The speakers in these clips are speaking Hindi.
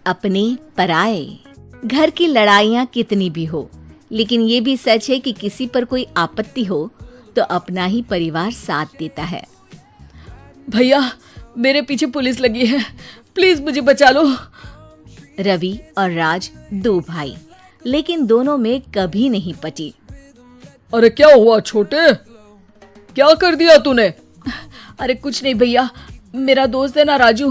अपने पराए। घर की लड़ाइयाँ कितनी भी हो, लेकिन ये भी सच है कि किसी पर कोई आपत्ति हो तो अपना ही परिवार साथ देता है। भैया, मेरे पीछे पुलिस लगी है, प्लीज मुझे बचा लो। रवि और राज दो भाई, लेकिन दोनों में कभी नहीं पटी। अरे क्या हुआ छोटे, क्या कर दिया तूने? अरे कुछ नहीं भैया, मेरा दोस्त है ना राजू,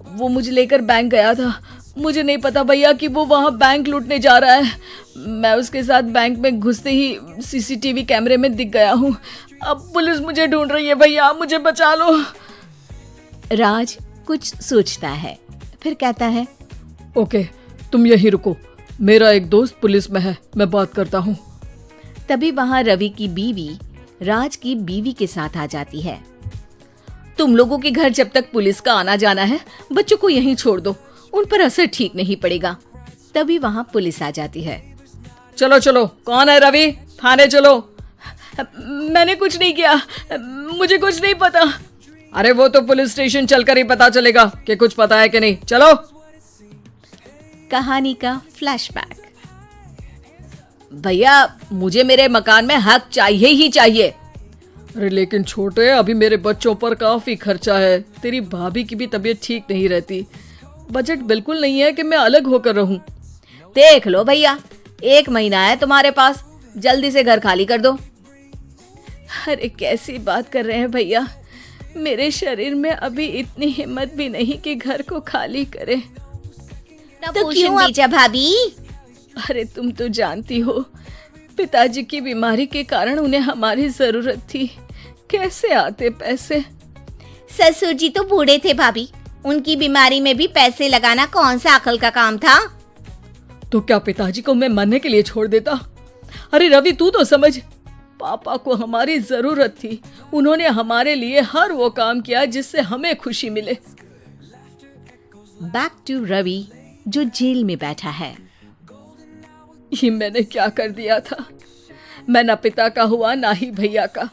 वो मुझे लेकर बैंक गया था। मुझे नहीं पता भैया कि वो वहाँ बैंक लूटने जा रहा है। मैं उसके साथ बैंक में घुसते ही सीसीटीवी कैमरे में दिख गया हूँ। अब पुलिस मुझे ढूंढ रही है भैया, मुझे बचा लो। राज कुछ सोचता है, फिर कहता है, ओके, तुम यहीं रुको, मेरा एक दोस्त पुलिस में है, मैं बात करता हूँ। तभी वहाँ रवि की बीवी राज की बीवी के साथ आ जाती है। तुम लोगों के घर जब तक पुलिस का आना जाना है, बच्चों को यहीं छोड़ दो, उन पर असर ठीक नहीं पड़ेगा। तभी वहाँ पुलिस आ जाती है। चलो चलो, कौन है रवि, थाने चलो। मैंने कुछ नहीं किया, मुझे कुछ नहीं पता। अरे वो तो पुलिस स्टेशन चलकर ही पता चलेगा कि कुछ पता है कि नहीं, चलो। कहानी का फ्लैशबैक। भैया, मुझे मेरे मकान में हक चाहिए ही चाहिए। अरे लेकिन छोटे, अभी मेरे बच्चों पर काफी खर्चा है, तेरी भाभी की भी तबीयत ठीक नहीं रहती, बजट बिल्कुल नहीं है कि मैं अलग होकर रहूं। देख लो भैया, 1 महीना है तुम्हारे पास, जल्दी से घर खाली कर दो। अरे कैसी बात कर रहे हैं भैया, मेरे शरीर में अभी इतनी हिम्मत भी नहीं कि घर को खाली करे। तो क्यों बीजा भाभी? अरे तुम तो जानती हो, पिताजी की बीमारी के कारण उन्हें हमारी जरूरत थी, कैसे आते पैसे? ससुर जी तो बूढ़े थे भाभी, उनकी बीमारी में भी पैसे लगाना कौन सा अकल का काम था? तो क्या पिताजी को मैं मरने के लिए छोड़ देता? अरे रवि, तू तो समझ, पापा को हमारी जरूरत थी, उन्होंने हमारे लिए हर वो काम किया जिससे हमें खुशी मिले। बैक टू रवि जो जेल में बैठा है। ये मैंने क्या कर दिया था? मैं ना पिता का हुआ ना ही भैया का,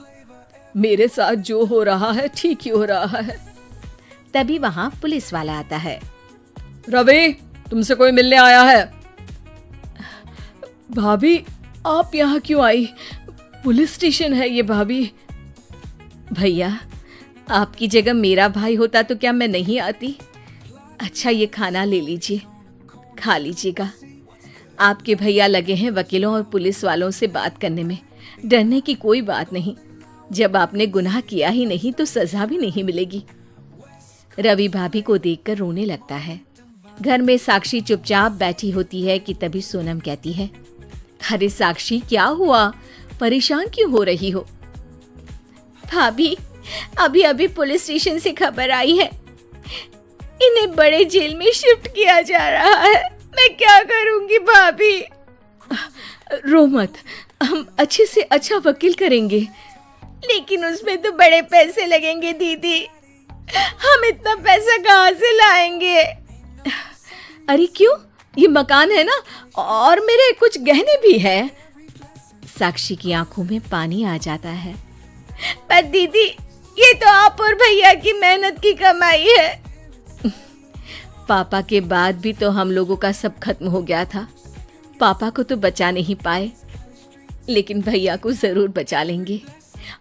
मेरे साथ जो हो रहा है ठीक ही हो रहा है। तभी वहाँ पुलिस वाला आता है। रवि, तुमसे कोई मिलने आया है। भाभी, आप यहाँ क्यों आई? पुलिस स्टेशन है ये भाभी। भैया, आपकी जगह मेरा भाई होता तो क्या मैं नहीं आती? अच्छा, ये खाना ले लीजिए, खा लीजिएगा। आपके भैया लगे हैं वकीलों और पुलिस वालों से बात करने में, डरने की कोई बात नहीं। जब आपने गुनाह किया ही नहीं तो सजा भी नहीं मिलेगी। रवि भाभी को देखकर रोने लगता है। घर में साक्षी चुपचाप बैठी होती है कि तभी सोनम कहती है, अरे साक्षी, क्या हुआ, परेशान क्यों हो रही हो? भाभी, अभी अभी पुलिस स्टेशन से खबर आई है, इन्हें बड़े जेल में शिफ्ट किया जा रहा है। मैं क्या करूंगी भाभी? रो मत, हम अच्छे से अच्छा वकील करेंगे। लेकिन उसमें तो बड़े पैसे लगेंगे दीदी, हम इतना पैसा कहाँ से लाएंगे? अरे क्यों, ये मकान है ना, और मेरे कुछ गहने भी है। साक्षी की आंखों में पानी आ जाता है। पर दीदी, ये तो आप और भैया की मेहनत की कमाई है। पापा के बाद भी तो हम लोगों का सब खत्म हो गया था। पापा को तो बचा नहीं पाए, लेकिन भैया को जरूर बचा लेंगे,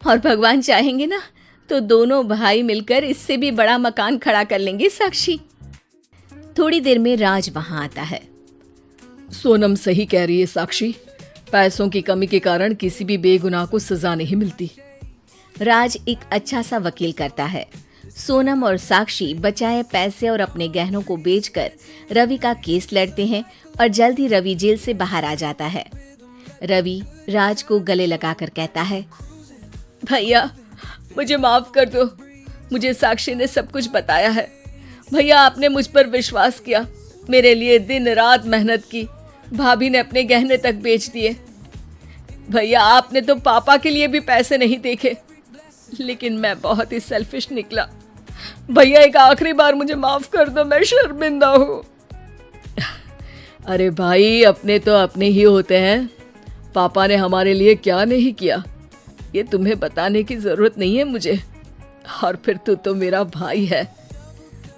और भगवान चाहेंगे ना तो दोनों भाई मिलकर इससे भी बड़ा मकान खड़ा कर लेंगे। साक्षी। थोड़ी देर में राज वहां आता है। सोनम सही कह रही है साक्षी, पैसों की कमी के कारण किसी भी बेगुनाह को सजा नहीं मिलती। राज एक अच्छा सा वकील करता है। सोनम और साक्षी बचाए पैसे और अपने गहनों को बेचकर रवि का केस लड़ते हैं और जल्द ही रवि जेल से बाहर आ जाता है। रवि राज को गले लगाकर कहता है, भैया मुझे माफ कर दो, मुझे साक्षी ने सब कुछ बताया है। भैया, आपने मुझ पर विश्वास किया, मेरे लिए दिन रात मेहनत की, भाभी ने अपने गहने तक बेच दिए। भैया, आपने तो पापा के लिए भी पैसे नहीं देखे, लेकिन मैं बहुत ही सेल्फिश निकला। भैया, एक आखिरी बार मुझे माफ कर दो, मैं शर्मिंदा हूँ। अरे भाई, अपने तो अपने ही होते हैं, पापा ने हमारे लिए क्या नहीं किया ये तुम्हें बताने की जरूरत नहीं है मुझे। और फिर तू तो मेरा भाई है,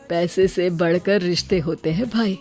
पैसे से बढ़कर रिश्ते होते हैं भाई।